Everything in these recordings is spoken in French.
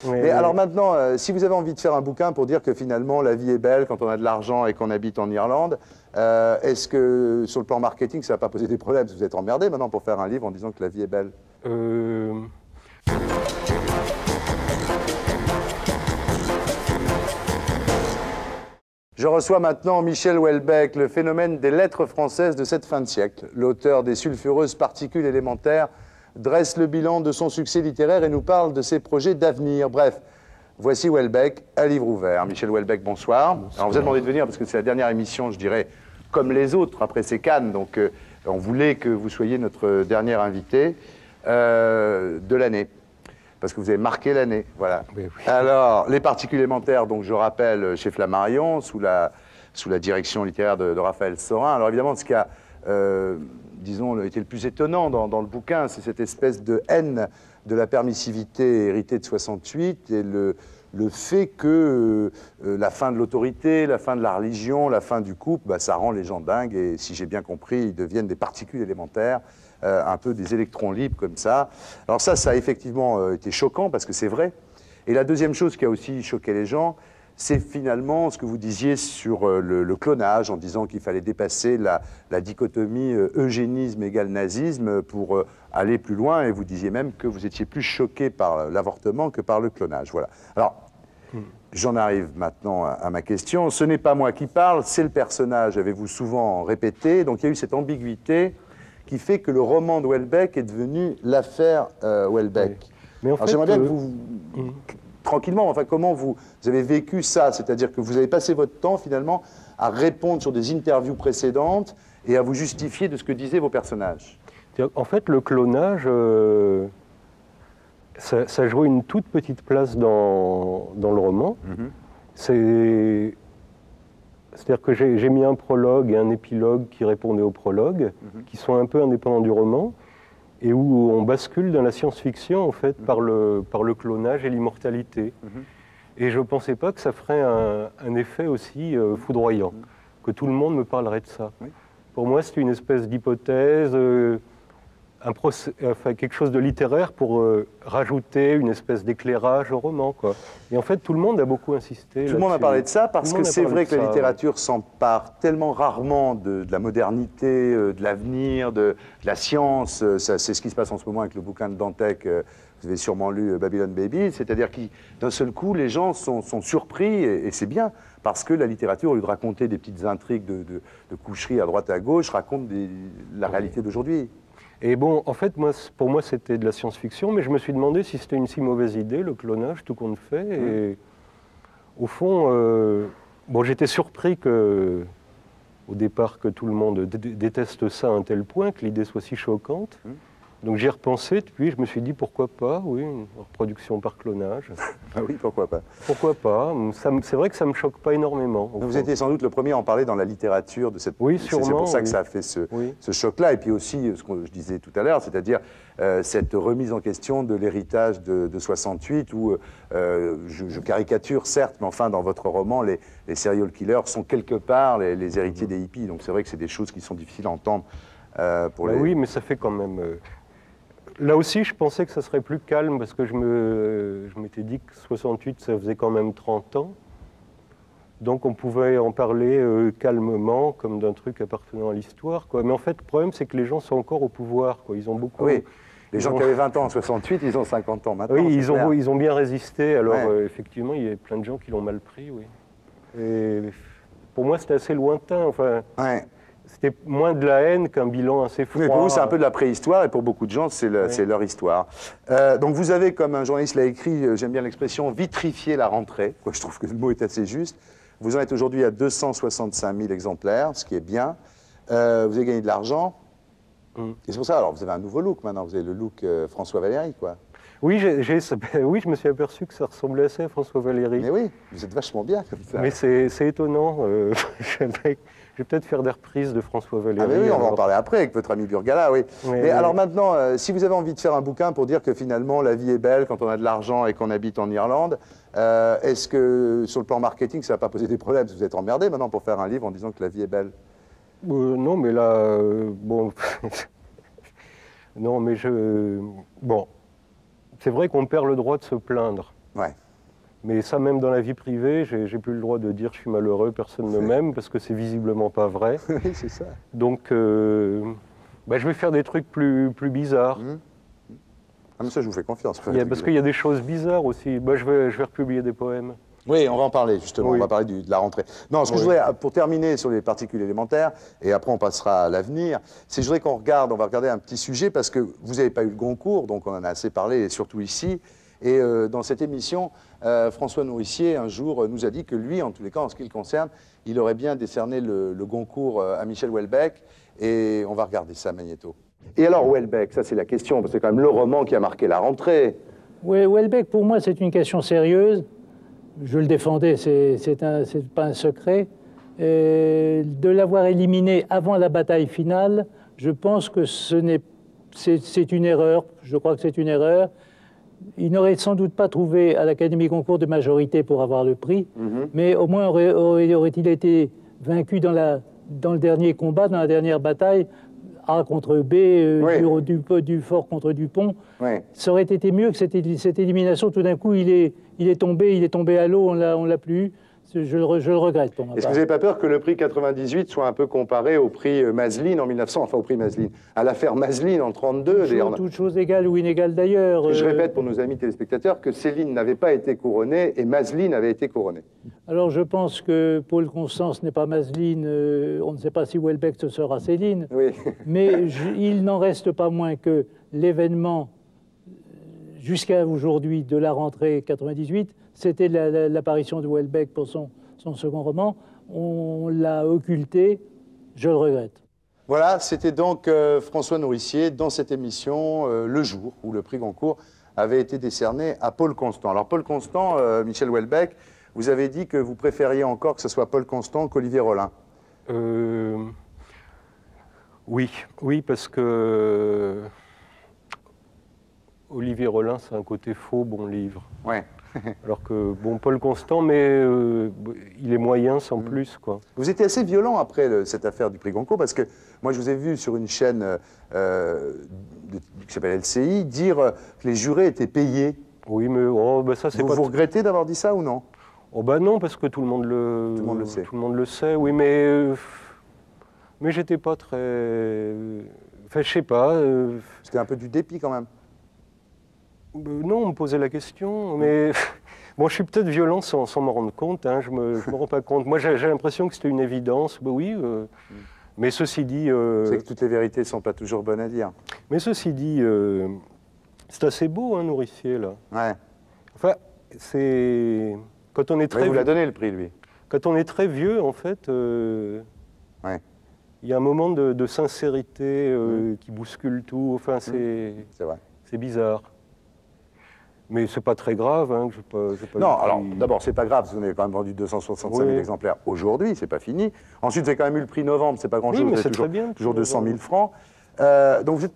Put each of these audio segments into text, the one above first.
Mais alors maintenant, si vous avez envie de faire un bouquin pour dire que finalement la vie est belle quand on a de l'argent et qu'on habite en Irlande, est-ce que sur le plan marketing, ça ne va pas poser des problèmes? Vous êtes emmerdé maintenant pour faire un livre en disant que la vie est belle? Je reçois maintenant Michel Houellebecq, le phénomène des lettres françaises de cette fin de siècle. L'auteur des sulfureuses particules élémentaires dresse le bilan de son succès littéraire et nous parle de ses projets d'avenir. Bref, voici Houellebecq, à livre ouvert. Michel Houellebecq, bonsoir. Alors, on vous a demandé de venir parce que c'est la dernière émission, je dirais, comme les autres, après ces Cannes. Donc, on voulait que vous soyez notre dernier invité de l'année. Parce que vous avez marqué l'année, voilà. Oui, oui. Alors, les particules élémentaires, donc je rappelle, chez Flammarion, sous la direction littéraire de Raphaël Sorin. Alors évidemment, ce qui a, disons, été le plus étonnant dans le bouquin, c'est cette espèce de haine de la permissivité héritée de 68 et le fait que la fin de l'autorité, la fin de la religion, la fin du couple, bah, ça rend les gens dingues et, si j'ai bien compris, ils deviennent des particules élémentaires. Un peu des électrons libres comme ça. Alors ça a effectivement été choquant parce que c'est vrai. Et la deuxième chose qui a aussi choqué les gens, c'est finalement ce que vous disiez sur le clonage, en disant qu'il fallait dépasser la dichotomie eugénisme égale nazisme pour aller plus loin. Et vous disiez même que vous étiez plus choqué par l'avortement que par le clonage. Voilà. Alors, j'en arrive maintenant à ma question. Ce n'est pas moi qui parle, c'est le personnage, avez-vous souvent répété. Donc il y a eu cette ambiguïté qui fait que le roman de Houellebecq est devenu l'affaire Houellebecq. Oui. Mais en fait, j'aimerais bien que vous, tranquillement, enfin, comment vous avez vécu ça? C'est-à-dire que vous avez passé votre temps, finalement, à répondre sur des interviews précédentes et à vous justifier de ce que disaient vos personnages. En fait, le clonage, ça jouait une toute petite place dans le roman. C'est-à-dire que j'ai mis un prologue et un épilogue qui répondaient au prologue, qui sont un peu indépendants du roman, et où on bascule dans la science-fiction, en fait, par le clonage et l'immortalité. Et je ne pensais pas que ça ferait un effet aussi foudroyant, que tout le monde me parlerait de ça. Pour moi, c'est une espèce d'hypothèse, quelque chose de littéraire pour rajouter une espèce d'éclairage au roman, quoi. Et en fait, tout le monde a beaucoup insisté. Tout le monde a parlé de ça parce que c'est vrai que la littérature s'empare tellement rarement de la modernité, de l'avenir, de la science. C'est ce qui se passe en ce moment avec le bouquin de Dantec. Vous avez sûrement lu Babylon Baby, c'est-à-dire que d'un seul coup, les gens sont surpris, et c'est bien, parce que la littérature, au lieu de raconter des petites intrigues de coucherie à droite et à gauche, raconte la réalité d'aujourd'hui. Et bon, en fait, pour moi, c'était de la science-fiction, mais je me suis demandé si c'était une si mauvaise idée, le clonage, tout compte fait. Et au fond, bon, j'étais surpris au départ, que tout le monde déteste ça à un tel point, que l'idée soit si choquante. Donc j'y ai repensé, puis je me suis dit, pourquoi pas, oui, une reproduction par clonage. Ah oui, pourquoi pas? Pourquoi pas? C'est vrai que ça ne me choque pas énormément. Vous étiez sans doute le premier à en parler dans la littérature de cette... Oui, sûrement. C'est pour ça que ça a fait ce choc-là. Et puis aussi, ce que je disais tout à l'heure, c'est-à-dire cette remise en question de l'héritage de 68, où je caricature, certes, mais enfin, dans votre roman, les serial killers sont quelque part les héritiers des hippies. Donc c'est vrai que c'est des choses qui sont difficiles à entendre pour les... Oui, mais ça fait quand même... Là aussi, je pensais que ça serait plus calme, parce que je m'étais dit que 68, ça faisait quand même 30 ans. Donc on pouvait en parler calmement, comme d'un truc appartenant à l'histoire, quoi. Mais en fait, le problème, c'est que les gens sont encore au pouvoir, quoi. Ils ont beaucoup... Oui, les gens qui avaient 20 ans en 68, ils ont 50 ans maintenant. Oui, ils ont bien résisté. Alors, effectivement, il y a plein de gens qui l'ont mal pris, oui. Et pour moi, c'était assez lointain, enfin... C'était moins de la haine qu'un bilan assez froid. Mais pour vous, c'est un peu de la préhistoire, et pour beaucoup de gens, c'est leur histoire. Donc vous avez, comme un journaliste l'a écrit, j'aime bien l'expression, vitrifié la rentrée. Je trouve que le mot est assez juste. Vous en êtes aujourd'hui à 265 000 exemplaires, ce qui est bien. Vous avez gagné de l'argent. Et c'est pour ça, alors vous avez un nouveau look maintenant, vous avez le look François Valéry, quoi. Oui, oui, je me suis aperçu que ça ressemblait assez à François Valéry. Mais oui, vous êtes vachement bien comme ça. Mais c'est étonnant. Je vais peut-être faire des reprises de François Valéry. Ah mais oui, on va en parler après avec votre ami Burgala, oui. Mais alors maintenant, si vous avez envie de faire un bouquin pour dire que finalement la vie est belle quand on a de l'argent et qu'on habite en Irlande, est-ce que sur le plan marketing, ça ne va pas poser des problèmes? Vous êtes emmerdé maintenant pour faire un livre en disant que la vie est belle? Non, mais là, bon... non, mais bon... C'est vrai qu'on perd le droit de se plaindre. Ouais. Mais ça, même dans la vie privée, j'ai plus le droit de dire je suis malheureux, personne ne m'aime, parce que c'est visiblement pas vrai. Oui, c'est ça. Donc, je vais faire des trucs plus bizarres. Ah, mais ça, je vous fais confiance. Parce qu'il y a des choses bizarres aussi. Je vais republier des poèmes. Oui, on va en parler, justement. Oui. On va parler de la rentrée. Non, ce que je voudrais, pour terminer sur les particules élémentaires, et après on passera à l'avenir, c'est je voudrais on va regarder un petit sujet, parce que vous n'avez pas eu le Goncourt, donc on en a assez parlé, et surtout ici. Et dans cette émission, François Nourricier, un jour, nous a dit que lui, en tous les cas, en ce qui le concerne, il aurait bien décerné le Goncourt à Michel Houellebecq. Et on va regarder ça, Magnéto. Et alors, Houellebecq, ça c'est la question, parce que c'est quand même le roman qui a marqué la rentrée. Oui, Houellebecq, pour moi, c'est une question sérieuse. Je le défendais, c'est pas un secret. De l'avoir éliminé avant la bataille finale, je pense que c'est une erreur. Je crois que c'est une erreur. Il n'aurait sans doute pas trouvé à l'Académie Goncourt de majorité pour avoir le prix, mais au moins aurait-il été vaincu dans le dernier combat, dans la dernière bataille, A contre B, du Fort contre Dupont. Oui. Ça aurait été mieux que cette élimination. Tout d'un coup, il est tombé à l'eau, on l'a plus eu. Je le regrette pour moi. Est-ce que vous n'avez pas peur que le prix 98 soit un peu comparé au prix Maslin en 1900, enfin au prix Maslin, à l'affaire Maslin en 32 Toute chose égale ou inégale d'ailleurs. Je répète pour nos amis téléspectateurs que Céline n'avait pas été couronnée et Maslin avait été couronnée. Alors je pense que Paul Constance n'est pas Maslin, on ne sait pas si Houellebecq ce sera Céline, oui. Mais il n'en reste pas moins que l'événement jusqu'à aujourd'hui de la rentrée 98, c'était l'apparition de Houellebecq pour son second roman. On l'a occulté, je le regrette. Voilà, c'était donc François Nourricier dans cette émission, le jour où le prix Goncourt avait été décerné à Paul Constant. Alors Paul Constant, Michel Houellebecq, vous avez dit que vous préfériez encore que ce soit Paul Constant qu'Olivier Rollin. Oui, parce que Olivier Rollin, c'est un côté faux bon livre. Ouais. Alors que, Paul Constant, mais il est moyen sans plus, quoi. Vous étiez assez violent après cette affaire du prix Goncourt, parce que moi, je vous ai vu sur une chaîne qui s'appelle LCI dire que les jurés étaient payés. Oui, mais ça, c'est pas... Vous regrettez d'avoir dit ça ou non? Non, parce que tout le monde le sait. Tout le monde le sait, oui, mais j'étais pas très... Enfin, je sais pas... C'était un peu du dépit, quand même. Non, on me posait la question, mais je suis peut-être violent sans m'en rendre compte, hein, je me rends pas compte. Moi, j'ai l'impression que c'était une évidence, mais ceci dit... C'est que toutes les vérités ne sont pas toujours bonnes à dire. Mais ceci dit, c'est assez beau, hein, Nourricier, là. Ouais. Enfin, c'est... Quand on est très... Mais vous l'a donné, le prix, lui. Quand on est très vieux, en fait, ouais. Il y a un moment de sincérité qui bouscule tout, enfin, c'est vrai. C'est bizarre. Mais c'est pas très grave, hein, que j'ai pas non, alors d'abord c'est pas grave, vous en avez quand même vendu 265 000 exemplaires aujourd'hui, c'est pas fini. Ensuite vous avez quand même eu le prix Novembre, c'est pas grand-chose, oui, mais c'est toujours 200 000 francs. Donc vous êtes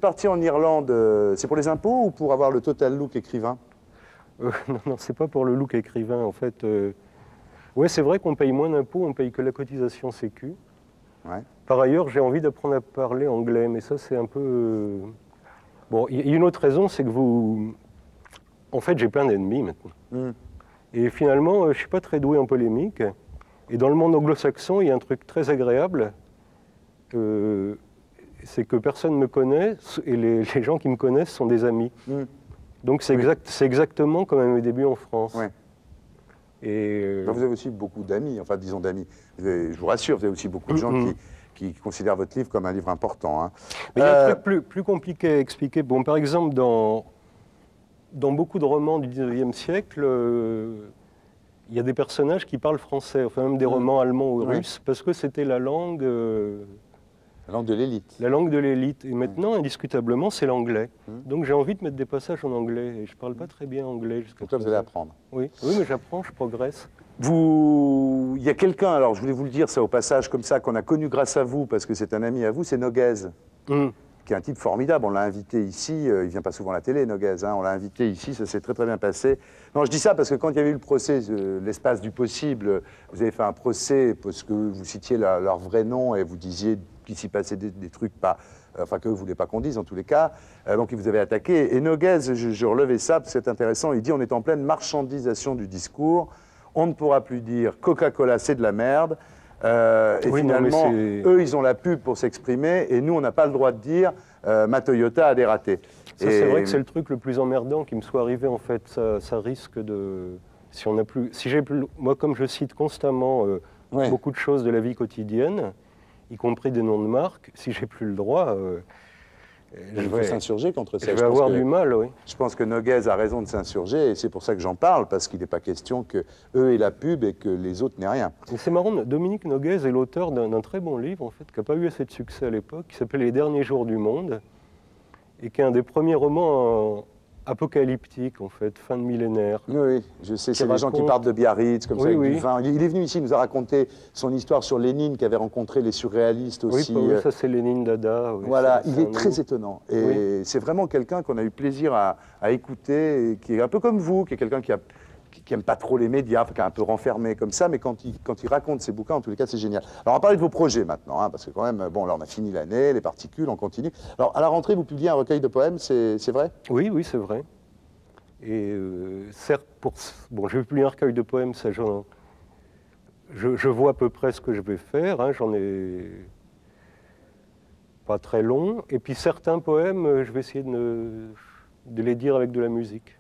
parti en Irlande, c'est pour les impôts ou pour avoir le total look écrivain? Non, c'est pas pour le look écrivain en fait. Ouais, c'est vrai qu'on paye moins d'impôts, on paye que la cotisation Sécu. Ouais. Par ailleurs, j'ai envie d'apprendre à parler anglais, mais ça c'est un peu... Bon, il y a une autre raison, c'est que en fait, j'ai plein d'ennemis maintenant. Et finalement, je ne suis pas très doué en polémique. Et dans le monde anglo-saxon, il y a un truc très agréable, c'est que personne ne me connaît, et les gens qui me connaissent sont des amis. Donc c'est exactement comme à mes débuts en France. Ouais. Et vous avez aussi beaucoup d'amis, enfin disons d'amis. Je vous rassure, vous avez aussi beaucoup de gens qui considèrent votre livre comme un livre important. Hein. Mais il y a un truc plus compliqué à expliquer. Bon, par exemple, dans beaucoup de romans du 19e siècle, il y a des personnages qui parlent français, enfin même des romans allemands ou russes, parce que c'était la langue... la langue de l'élite. La langue de l'élite. Et maintenant, indiscutablement, c'est l'anglais. Donc j'ai envie de mettre des passages en anglais. Et je ne parle pas très bien anglais jusqu'à présent. Vous allez apprendre. Oui, mais j'apprends, je progresse. Il y a quelqu'un, alors je voulais vous le dire, ça au passage comme ça, qu'on a connu grâce à vous, parce que c'est un ami à vous, c'est Noguez. qui est un type formidable. On l'a invité ici, il ne vient pas souvent à la télé, Noguès, hein, on l'a invité ici, ça s'est très très bien passé. Non, je dis ça parce que quand il y avait eu le procès, l'espace du possible, vous avez fait un procès parce que vous citiez leur vrai nom et vous disiez qu'il s'y passait des trucs pas, enfin que vous ne voulez pas qu'on dise en tous les cas, donc il vous avait attaqué. Et Noguès, je relevais ça parce que c'est intéressant, il dit on est en pleine marchandisation du discours, on ne pourra plus dire Coca-Cola c'est de la merde. Et oui, finalement, eux, ils ont la pub pour s'exprimer, et nous, on n'a pas le droit de dire ma Toyota a dératé. C'est vrai que c'est le truc le plus emmerdant qui me soit arrivé, en fait. Ça risque de... Si on a plus... Si j'ai plus... Moi, comme je cite constamment beaucoup de choses de la vie quotidienne, y compris des noms de marques, si j'ai plus le droit... il faut s'insurger contre ça. Je vais avoir du mal, oui. Je pense que Noguès a raison de s'insurger, et c'est pour ça que j'en parle, parce qu'il n'est pas question qu'eux aient la pub et que les autres n'aient rien. C'est marrant, Dominique Noguès est l'auteur d'un très bon livre, en fait, qui n'a pas eu assez de succès à l'époque, qui s'appelle Les Derniers Jours du Monde, et qui est un des premiers romans apocalyptiques, en fait, fin de millénaire. Oui, je sais, c'est des gens qui partent de Biarritz, comme ça, avec du vin. Il est venu ici, il nous a raconté son histoire sur Lénine, qui avait rencontré les surréalistes aussi. Oui, ça c'est Lénine Dada. Oui, voilà, il est très étonnant. Et c'est vraiment quelqu'un qu'on a eu plaisir à écouter, et qui est un peu comme vous, qui est quelqu'un qui n'aime pas trop les médias, qui est un peu renfermé comme ça, mais quand il raconte ses bouquins, en tous les cas, c'est génial. Alors, on va parler de vos projets maintenant, hein, parce que quand même, bon, là, on a fini l'année, les particules, on continue. Alors, à la rentrée, vous publiez un recueil de poèmes, c'est vrai? Oui, oui, c'est vrai. Et certes, bon, je vais publier un recueil de poèmes, ça, je vois à peu près ce que je vais faire, hein, j'en ai pas très long. Et puis, certains poèmes, je vais essayer de les dire avec de la musique.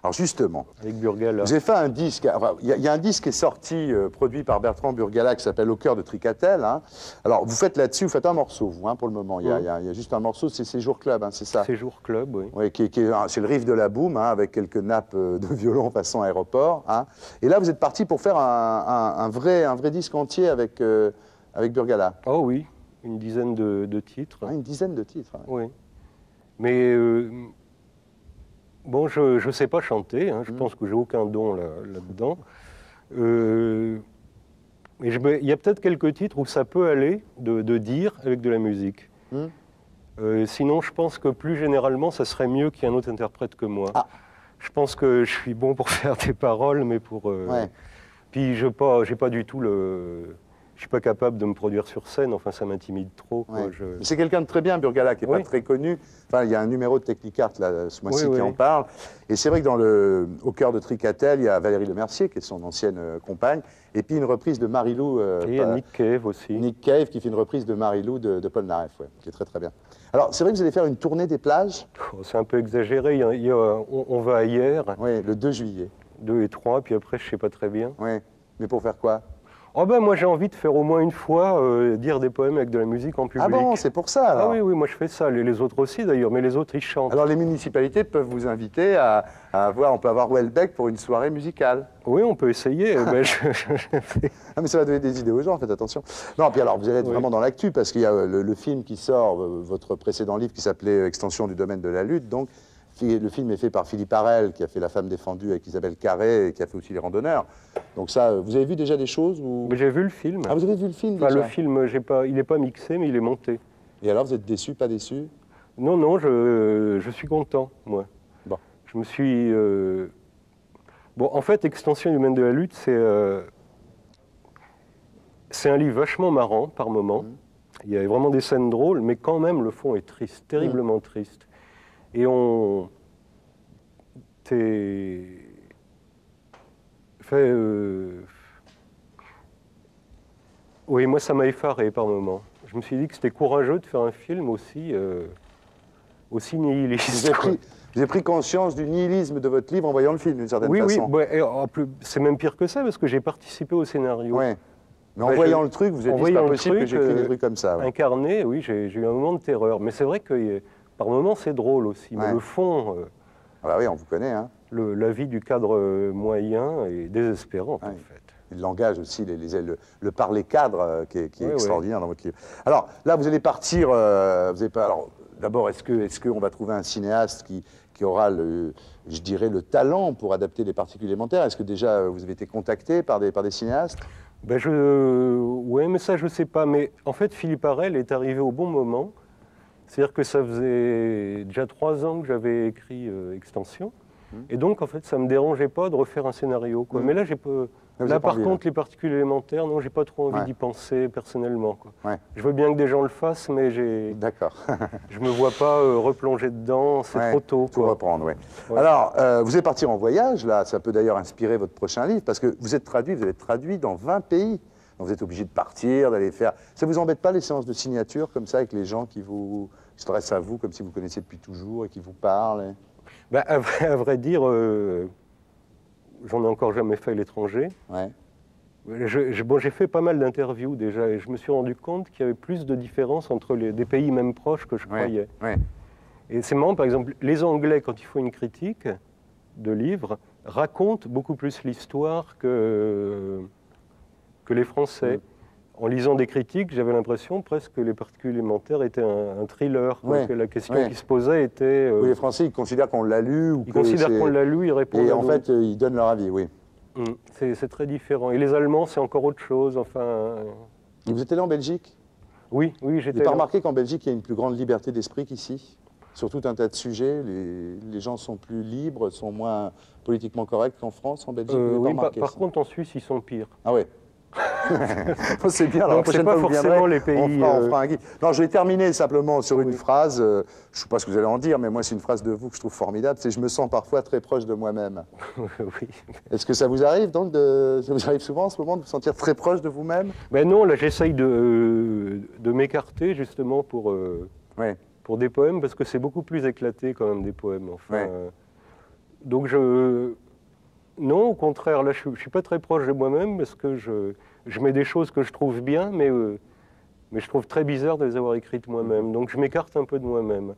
Alors justement, avec Burgala. J'ai fait un disque, enfin, il y a un disque qui est sorti, produit par Bertrand Burgala, qui s'appelle Au cœur de Tricatel. Hein. Alors vous faites là-dessus, vous faites un morceau, vous, hein, pour le moment. Il y a juste un morceau, c'est Séjour Club, hein, c'est ça? Séjour Club, oui. Oui, c'est le riff de la boum, hein, avec quelques nappes de violon façon aéroport. Hein. Et là, vous êtes parti pour faire un vrai disque entier avec Burgala. Oh oui, une dizaine de titres. Ah, une dizaine de titres. Hein. Oui. Mais... bon, je ne sais pas chanter, hein, je pense que j'ai aucun don là-dedans. Mais il y a peut-être quelques titres où ça peut aller de dire avec de la musique. Sinon, je pense que plus généralement, ça serait mieux qu'il y ait un autre interprète que moi. Ah. Je pense que je suis bon pour faire des paroles, mais pour... Puis je n'ai pas du tout le... Je ne suis pas capable de me produire sur scène, enfin ça m'intimide trop. Ouais. C'est quelqu'un de très bien, Burgala, qui n'est pas très connu. Enfin, il y a un numéro de Technicart là, ce mois-ci qui en parle. Et c'est vrai que Au cœur de Tricatel, il y a Valérie Lemercier, qui est son ancienne compagne, et puis une reprise de Marilou. Et Nick Cave aussi. Nick Cave, qui fait une reprise de Marilou de Paul Naref, qui est très très bien. Alors, c'est vrai que vous allez faire une tournée des plages? C'est un peu exagéré, on va à hier. Oui, le 2 juillet. 2 et 3, puis après, je ne sais pas très bien. Oui, mais pour faire quoi? Oh ben moi j'ai envie de faire au moins une fois dire des poèmes avec de la musique en public. Ah bon, c'est pour ça alors? Ah oui, moi je fais ça, les autres aussi d'ailleurs, mais les autres ils chantent. Alors les municipalités peuvent vous inviter on peut avoir Welbeck pour une soirée musicale. Oui, on peut essayer. Ah mais ça va donner des idées aux gens, faites attention. Non, puis alors vous allez être vraiment dans l'actu, parce qu'il y a le film qui sort, votre précédent livre qui s'appelait Extension du domaine de la lutte, donc. Le film est fait par Philippe Harel, qui a fait La femme défendue avec Isabelle Carré, et qui a fait aussi Les Randonneurs. Donc ça, vous avez vu déjà des choses ou... J'ai vu le film. Ah, vous avez vu le film déjà? Le film, il n'est pas mixé, mais il est monté. Et alors, vous êtes déçu, pas déçu? Non, non, je suis content, moi. Bon. Je me suis... Bon, en fait, Extension du domaine de la lutte, c'est un livre vachement marrant, par moments. Il y a vraiment des scènes drôles, mais quand même, le fond est triste, terriblement triste. Et oui, moi ça m'a effaré par moments. Je me suis dit que c'était courageux de faire un film aussi nihiliste. Vous avez pris conscience du nihilisme de votre livre en voyant le film, d'une certaine façon. Oui, c'est même pire que ça, parce que j'ai participé au scénario. Ouais. Mais en voyant le truc, vous êtes dit, c'est pas possible que j'écris des trucs comme ça. Ouais. Incarné, oui, j'ai eu un moment de terreur. Mais c'est vrai que par moments, c'est drôle aussi. Mais le fond... ah bah oui, on vous connaît. Hein. La vie du cadre moyen est désespérante, en fait. Et le langage aussi, le parler cadre qui est extraordinaire dans votre livre. Alors, là, vous allez partir... alors, d'abord, est-ce qu'on va trouver un cinéaste qui aura, je dirais, le talent pour adapter les particules élémentaires? Est-ce que déjà, vous avez été contacté par des cinéastes? Oui, mais ça, je ne sais pas. Mais en fait, Philippe Harel est arrivé au bon moment. C'est-à-dire que ça faisait déjà 3 ans que j'avais écrit Extension. Et donc, en fait, ça ne me dérangeait pas de refaire un scénario, quoi. Mais là, j'ai pas... Là, par contre, les particules élémentaires, non, j'ai pas trop envie d'y penser personnellement, quoi. Je veux bien que des gens le fassent, mais D'accord. je me vois pas replonger dedans, c'est trop tôt, tout quoi. reprendre, oui. Alors, vous êtes parti en voyage, là, ça peut d'ailleurs inspirer votre prochain livre, parce que vous êtes traduit dans 20 pays. Donc vous êtes obligé de partir, d'aller faire... Ça vous embête pas, les séances de signature, comme ça, avec les gens qui s'adressent à vous, comme si vous connaissiez depuis toujours, et qui vous parlent Bah, à vrai dire, j'en ai encore jamais fait à l'étranger. J'ai fait pas mal d'interviews déjà, et je me suis rendu compte qu'il y avait plus de différences entre des pays même proches que je croyais. Et c'est marrant, par exemple, les Anglais, quand ils font une critique de livre, racontent beaucoup plus l'histoire que les Français. En lisant des critiques, j'avais l'impression presque que les particules élémentaires étaient un thriller, que la question qui se posait était... Oui, les Français, ils considèrent qu'on l'a lu. Ils considèrent qu'on l'a lu, ils répondent. Et en fait, ils donnent leur avis, oui. C'est très différent. Et les Allemands, c'est encore autre chose, enfin... Et vous êtes allé en Belgique? Oui, j'étais... Vous n'avez pas remarqué qu'en Belgique, il y a une plus grande liberté d'esprit qu'ici? Sur tout un tas de sujets, les gens sont plus libres, sont moins politiquement corrects qu'en France, en Belgique? Oui, par contre, en Suisse, ils sont pires. Ah ouais. C'est bien, alors la prochaine fois que vous viendrez, les pays, on fera un guide. Non, je vais terminer simplement sur une phrase, je ne sais pas ce que vous allez en dire, mais moi c'est une phrase de vous que je trouve formidable, c'est « je me sens parfois très proche de moi-même ». Oui. Est-ce que ça vous arrive donc, ça vous arrive souvent en ce moment de vous sentir très proche de vous-même? Ben non, là j'essaye de m'écarter justement pour des poèmes, parce que c'est beaucoup plus éclaté quand même des poèmes. Enfin, donc non, au contraire, là, je ne suis pas très proche de moi-même parce que je mets des choses que je trouve bien, mais je trouve très bizarre de les avoir écrites moi-même. Donc je m'écarte un peu de moi-même.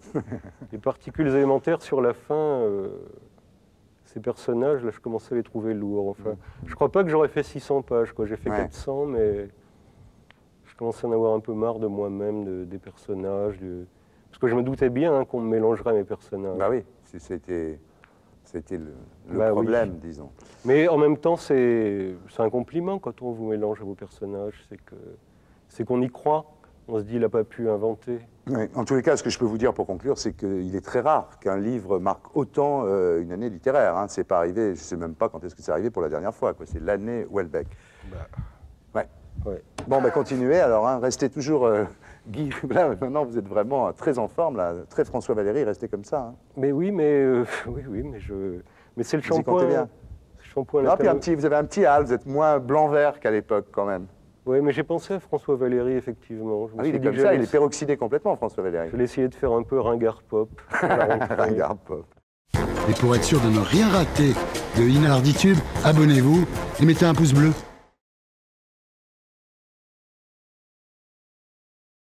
Les particules élémentaires, sur la fin, ces personnages, là, je commençais à les trouver lourds. Enfin, je ne crois pas que j'aurais fait 600 pages, quoi. J'ai fait 400, mais je commençais à en avoir un peu marre de moi-même, des personnages. Parce que je me doutais bien qu'on me mélangerait à mes personnages. Bah oui, c'était le problème, disons. Mais en même temps, c'est un compliment quand on vous mélange à vos personnages. C'est qu'on y croit. On se dit, il n'a pas pu inventer. Oui. En tous les cas, ce que je peux vous dire pour conclure, c'est qu'il est très rare qu'un livre marque autant une année littéraire. Hein. C'est pas arrivé, je ne sais même pas quand est-ce que c'est arrivé pour la dernière fois. C'est l'année Houellebecq. Bon, continuez alors, hein. Restez toujours... Guy, là, maintenant vous êtes vraiment très en forme, là. Très François Valéry, restez comme ça. Hein. Mais oui, mais c'est le shampoing. Bien. Non, puis vous avez un petit hâle, vous êtes moins blanc-vert qu'à l'époque quand même. Oui, mais j'ai pensé à François Valéry, effectivement. Il est comme ça, il est peroxydé complètement, François Valéry. Je vais essayer de faire un peu ringard pop. Ringard pop. Et pour être sûr de ne rien rater de Inarditube, abonnez-vous et mettez un pouce bleu.